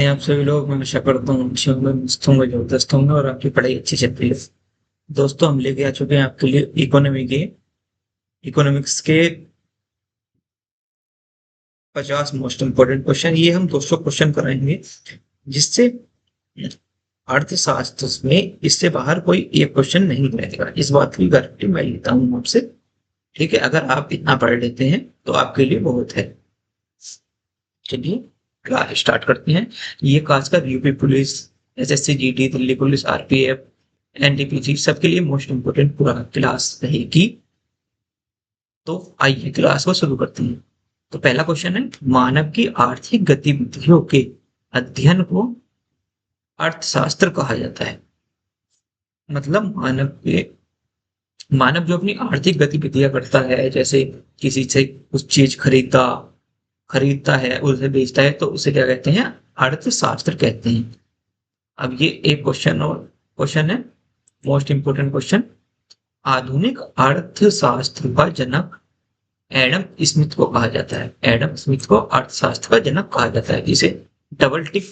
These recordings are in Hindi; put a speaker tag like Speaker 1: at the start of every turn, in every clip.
Speaker 1: आप सभी लोग, मैं आशा करता हूँ अच्छे होंगे, मस्त होंगे, जबरदस्त होंगे और आपकी पढ़ाई अच्छी चल रही है। दोस्तों, हम लेके आ चुके हैं आपके लिए इकोनॉमिक्स के 50 मोस्ट इंपोर्टेंट क्वेश्चन। ये हम 200 क्वेश्चन कराएंगे, जिससे अर्थशास्त्र में इससे बाहर कोई एक क्वेश्चन नहीं रहेगा। इस बात की गारंटी मैं लेता हूँ आपसे। ठीक है, अगर आप इतना पढ़ लेते हैं तो आपके लिए बहुत है। चलिए, क्लास स्टार्ट करते हैं। ये खासकर UP police, SSC GD, Delhi police, RPF, NTPC सबके लिए मोस्ट इंपोर्टेंट पूरा क्लास रहेगी। तो आइए क्लास को शुरू करते हैं। तो पहला क्वेश्चन है, मानव की आर्थिक गतिविधियों के अध्ययन को अर्थशास्त्र कहा जाता है। मतलब मानव जो अपनी आर्थिक गतिविधियां करता है, जैसे किसी से कुछ चीज खरीदता है, उसे बेचता है, तो उसे क्या कहते हैं? अर्थशास्त्र कहते हैं। अब ये एक क्वेश्चन है, मोस्ट इंपोर्टेंट क्वेश्चन। आधुनिक अर्थशास्त्र का जनक एडम स्मिथ को कहा जाता है। एडम स्मिथ को अर्थशास्त्र का जनक कहा जाता है। इसे डबल टिक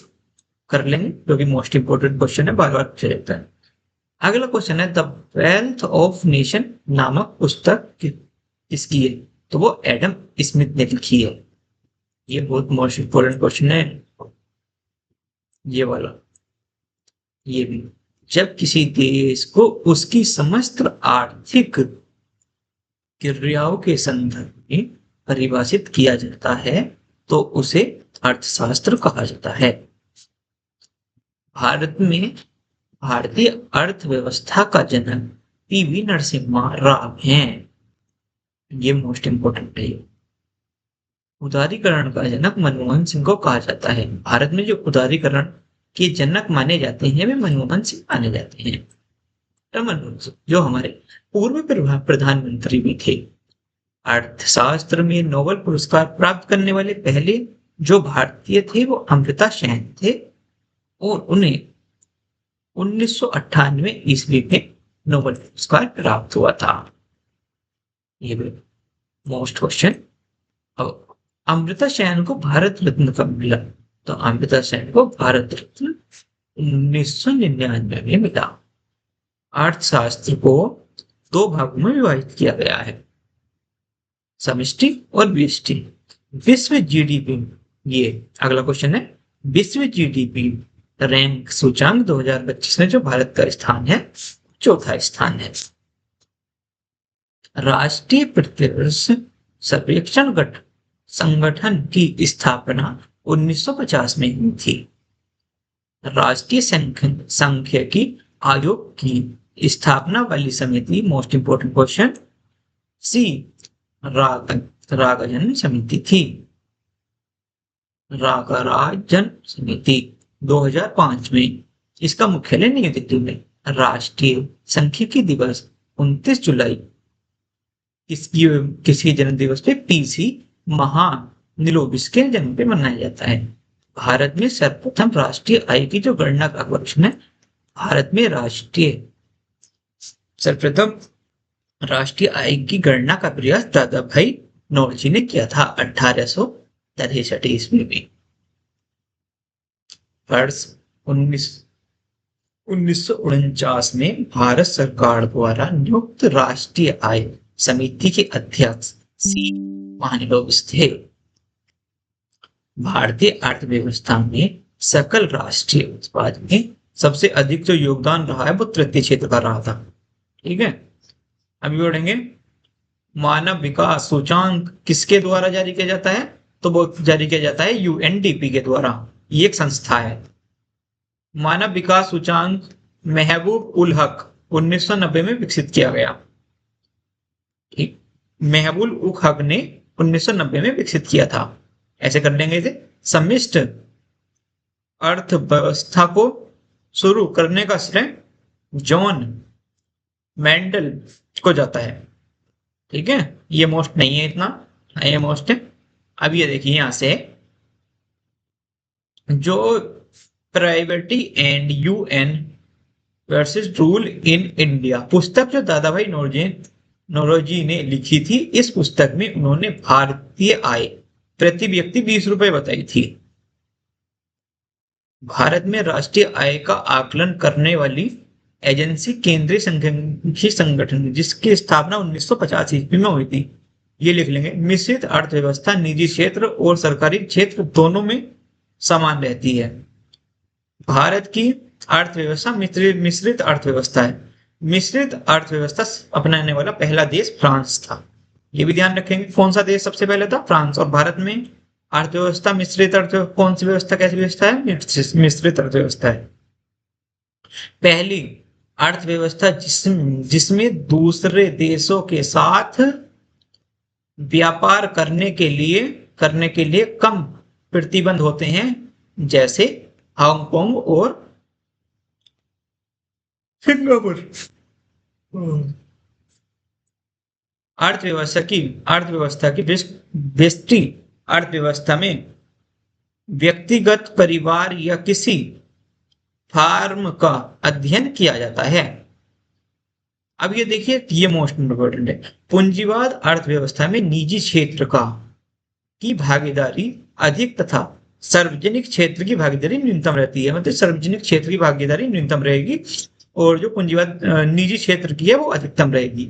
Speaker 1: कर लेंगे क्योंकि मोस्ट इंपोर्टेंट क्वेश्चन है, बार बार पूछा जाता है। अगला क्वेश्चन है, द वेल्थ ऑफ नेशन नामक पुस्तक किसकी है? तो वो एडम स्मिथ ने लिखी है। ये बहुत मोस्ट इंपोर्टेंट क्वेश्चन है, ये वाला। ये भी, जब किसी देश को उसकी समस्त आर्थिक क्रियाओं के संदर्भ में परिभाषित किया जाता है तो उसे अर्थशास्त्र कहा जाता है। भारत में भारतीय अर्थव्यवस्था का जनक पीवी नरसिम्हा राव हैं। ये मोस्ट इंपोर्टेंट है। उदारीकरण का जनक मनमोहन सिंह को कहा जाता है। भारत में जो उदारीकरण के जनक माने जाते हैं वे मनमोहन सिंह माने जाते हैं। मनमोहन सिंह जो हमारे पूर्व प्रधानमंत्री भी थे। अर्थशास्त्र में नोबेल पुरस्कार प्राप्त करने वाले पहले जो भारतीय थे वो अमृता सेन थे, और उन्हें 1998 ईस्वी में नोबेल पुरस्कार प्राप्त हुआ था। ये भी मोस्ट क्वेश्चन। अमृता सेन को भारत रत्न कब मिला? तो अमृता सेन को भारत रत्न 1999 में मिला। अर्थशास्त्र को दो भागों में विभाजित किया गया है, समष्टि और व्यष्टि। विश्व जीडीपी, ये अगला क्वेश्चन है। विश्व जीडीपी रैंक सूचांक 2025 में जो भारत का स्थान है, चौथा स्थान है। राष्ट्रीय प्रतिवर्ष सर्वेक्षण संगठन की स्थापना 1950 में हुई थी। राष्ट्रीय सांख्यिकी आयोग की स्थापना वाली समिति, मोस्ट इंपोर्टेंट क्वेश्चन, सी रागजन समिति थी। रागराजन समिति 2005 में। इसका मुख्यालय नई दिल्ली में। राष्ट्रीय सांख्यिकी दिवस 29 जुलाई किसी जन्म दिवस पे पीसी महानिलोबिस के जन्म पे मनाया जाता है। भारत में सर्वप्रथम राष्ट्रीय आय की जो गणना का क्वेश्चन है, भारत में सर्वप्रथम राष्ट्रीय आय की गणना का प्रयास दादा भाई नौरोजी ने किया था 1863 ईस्वी में। वर्ष 1949 में भारत सरकार द्वारा नियुक्त राष्ट्रीय आय समिति के अध्यक्ष सी महानिलोबिस थे। भारतीय अर्थव्यवस्था में सकल राष्ट्रीय उत्पाद में सबसे अधिक जो योगदान रहा है वो तृतीय क्षेत्र का रहा था। ठीक है, अभी बढ़ेंगे। मानव विकास सूचांक किसके द्वारा जारी किया जाता है? तो वो जारी किया जाता है यूएनडीपी के द्वारा। ये एक संस्था है। मानव विकास सूचांक महबूब उल हक 1990 में विकसित किया गया। ठीक, महबूब उल हक ने 1990 में विकसित किया था। ऐसे कर लेंगे इसे। सम्मिश्र अर्थव्यवस्था को शुरू करने का श्रेय जॉन मेंडल को जाता है। ठीक है, ये मोस्ट नहीं है इतना, ये मोस्ट है। अब ये देखिए, यहां से जो प्राइवेटी and UN versus rule in India पुस्तक जो दादा भाई नौरोजी ने लिखी थी, इस पुस्तक में उन्होंने भारतीय आय प्रति व्यक्ति 20 रुपए बताई थी। भारत में राष्ट्रीय आय का आकलन करने वाली एजेंसी केंद्रीय संघीय संगठन है, जिसकी स्थापना 1950 ईस्वी में हुई थी। ये लिख लेंगे। मिश्रित अर्थव्यवस्था निजी क्षेत्र और सरकारी क्षेत्र दोनों में समान रहती है। भारत की अर्थव्यवस्था मिश्रित अर्थव्यवस्था है। मिश्रित अर्थव्यवस्था अपनाने वाला पहला देश फ्रांस था। ये भी ध्यान रखेंगे। कौन सा देश सबसे पहले था? फ्रांस। और भारत में अर्थव्यवस्था मिश्रित अर्थव्यवस्था कौन सी व्यवस्था, कैसी व्यवस्था है? मिश्रित अर्थव्यवस्था है। पहली अर्थव्यवस्था जिसमें दूसरे देशों के साथ व्यापार करने के लिए कम प्रतिबंध होते हैं, जैसे हांगकांग और सिंगापुर। अर्थव्यवस्था की व्यष्टि अर्थव्यवस्था में व्यक्तिगत, परिवार या किसी फर्म का अध्ययन किया जाता है। अब ये देखिए, ये मोस्ट इम्पोर्टेंट है। पूंजीवाद अर्थव्यवस्था में निजी क्षेत्र की भागीदारी अधिक तथा सार्वजनिक क्षेत्र की भागीदारी न्यूनतम रहती है। मतलब सार्वजनिक क्षेत्र की भागीदारी न्यूनतम रहेगी और जो पूंजीवाद निजी क्षेत्र की है वो अधिकतम रहेगी।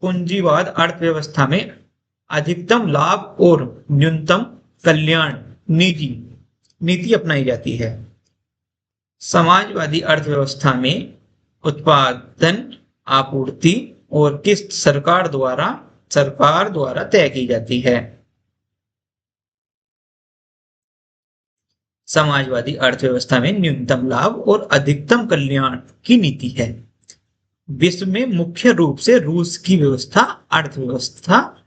Speaker 1: पूंजीवाद अर्थव्यवस्था में अधिकतम लाभ और न्यूनतम कल्याण निजी नीति अपनाई जाती है। समाजवादी अर्थव्यवस्था में उत्पादन, आपूर्ति और किस्त सरकार द्वारा तय की जाती है। समाजवादी अर्थव्यवस्था में न्यूनतम लाभ और अधिकतम कल्याण की नीति है। विश्व में मुख्य रूप से रूस की अर्थव्यवस्था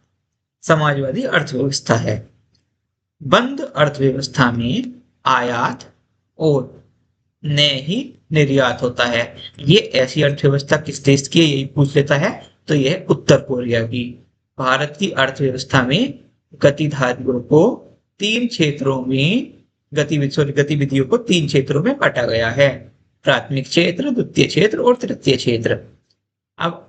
Speaker 1: समाजवादी अर्थव्यवस्था है। बंद अर्थव्यवस्था में आयात और न ही निर्यात होता है। ये ऐसी अर्थव्यवस्था किस देश की है, यही पूछ लेता है, तो यह उत्तर कोरिया की। भारत की अर्थव्यवस्था में गतिविधियों को गतिविधियों को 3 क्षेत्रों में बांटा गया है। प्राथमिक क्षेत्र, द्वितीय क्षेत्र और तृतीय क्षेत्र। अब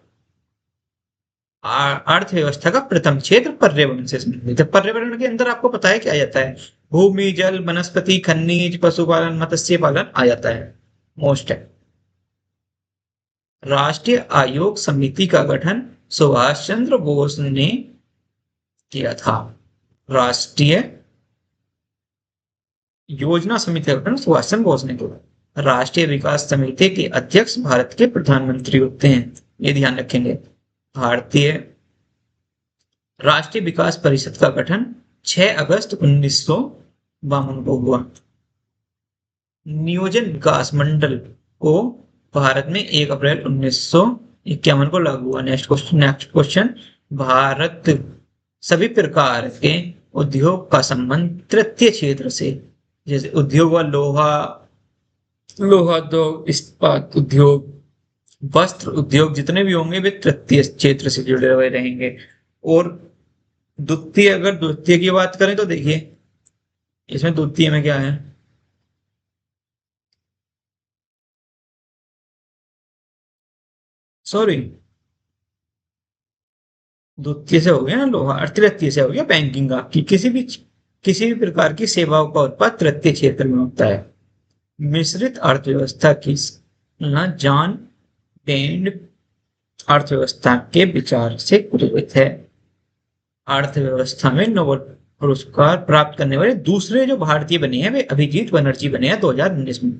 Speaker 1: अर्थव्यवस्था का प्रथम क्षेत्र पर्यावरण से संबंधित है। पर्यावरण के अंदर आपको पता है क्या आ जाता है? भूमि, जल, वनस्पति, खनिज, पशुपालन, मत्स्य पालन आ जाता है। मोस्ट है। राष्ट्रीय आयोग समिति का गठन सुभाष चंद्र बोस ने किया था। राष्ट्रीय योजना समिति का गठन सुभाष चंद्र बोस ने किया। राष्ट्रीय विकास समिति के अध्यक्ष भारत के प्रधानमंत्री होते हैं। ये ध्यान रखेंगे। भारतीय राष्ट्रीय विकास परिषद का गठन 6 अगस्त 1952 को हुआ। नियोजन विकास मंडल को भारत में 1 अप्रैल 1951 को लागू हुआ। Next question. भारत सभी प्रकार के उद्योग का संबंध तृतीय क्षेत्र से, जैसे उद्योग व लोहा उद्योग, इस्पात उद्योग, वस्त्र उद्योग, जितने भी होंगे वे तृतीय क्षेत्र से जुड़े हुए रहेंगे। और द्वितीय की बात करें तो देखिए, इसमें द्वितीय में क्या है? सॉरी, द्वितीय से हो गया ना लोहा, और तृतीय से हो गया बैंकिंग का, कि किसी भी प्रकार की सेवाओं का उत्पाद तृतीय क्षेत्र में होता है। मिश्रित अर्थव्यवस्था की तुलना जॉन डेन्ड अर्थव्यवस्था के विचार से प्रेरित है। अर्थव्यवस्था में नोबेल पुरस्कार प्राप्त करने वाले दूसरे जो भारतीय बने हैं वे अभिजीत बनर्जी बने हैं 2019 में।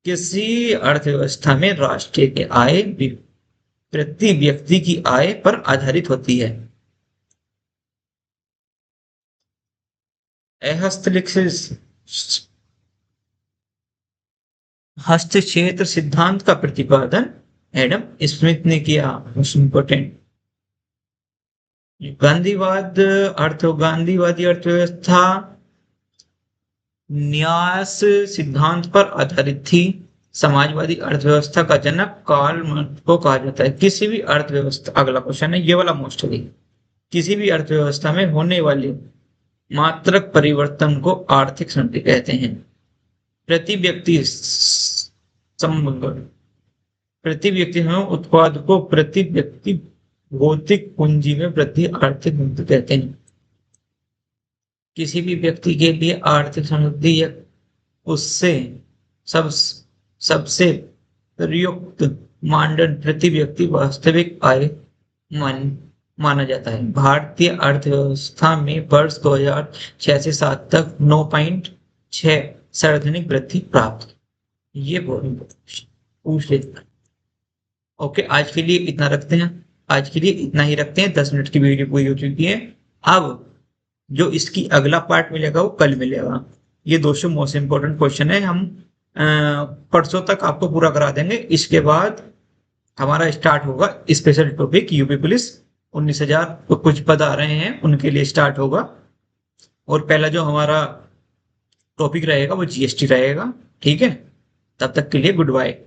Speaker 1: किसी अर्थव्यवस्था में राष्ट्रीय की आय प्रति व्यक्ति की आय पर आधारित होती है। हस्तक्षेत्र सिद्धांत का प्रतिपादन एडम स्मिथ ने किया। इंपोर्टेंट। गांधीवादी अर्थव्यवस्था न्यास सिद्धांत पर आधारित थी। समाजवादी अर्थव्यवस्था का जनक कार्ल मार्क्स को कहा जाता है। किसी भी अर्थव्यवस्था, अगला क्वेश्चन है, ये वाला मोस्ट है। किसी भी अर्थव्यवस्था में होने वाले मात्रक परिवर्तन को आर्थिक संधि कहते हैं। प्रति व्यक्ति उत्पाद को प्रति व्यक्ति भौतिक पूंजी में वृद्धि आर्थिक वृद्धि कहते हैं। किसी भी व्यक्ति के लिए आर्थिक समृद्धि या उससे सब सबसे प्रयुक्त मानदंड प्रति व्यक्ति वास्तविक आय मान माना जाता है। भारतीय अर्थव्यवस्था में वर्ष 2006 से 7 तक 9.6 सार्वजनिक वृद्धि प्राप्त की। ये पूछ लेते हैं। ओके, आज के लिए इतना रखते हैं। आज के लिए इतना ही रखते हैं। 10 मिनट की वीडियो पूरी हो चुकी है। अब जो इसकी अगला पार्ट मिलेगा वो कल मिलेगा। ये 200 मोस्ट इंपोर्टेंट क्वेश्चन है। हम परसों तक आपको पूरा करा देंगे। इसके बाद हमारा स्टार्ट होगा स्पेशल टॉपिक यूपी पुलिस। 19,000 कुछ पद आ रहे हैं, उनके लिए स्टार्ट होगा। और पहला जो हमारा टॉपिक रहेगा वो जीएसटी रहेगा। ठीक है, तब तक के लिए गुड बाय।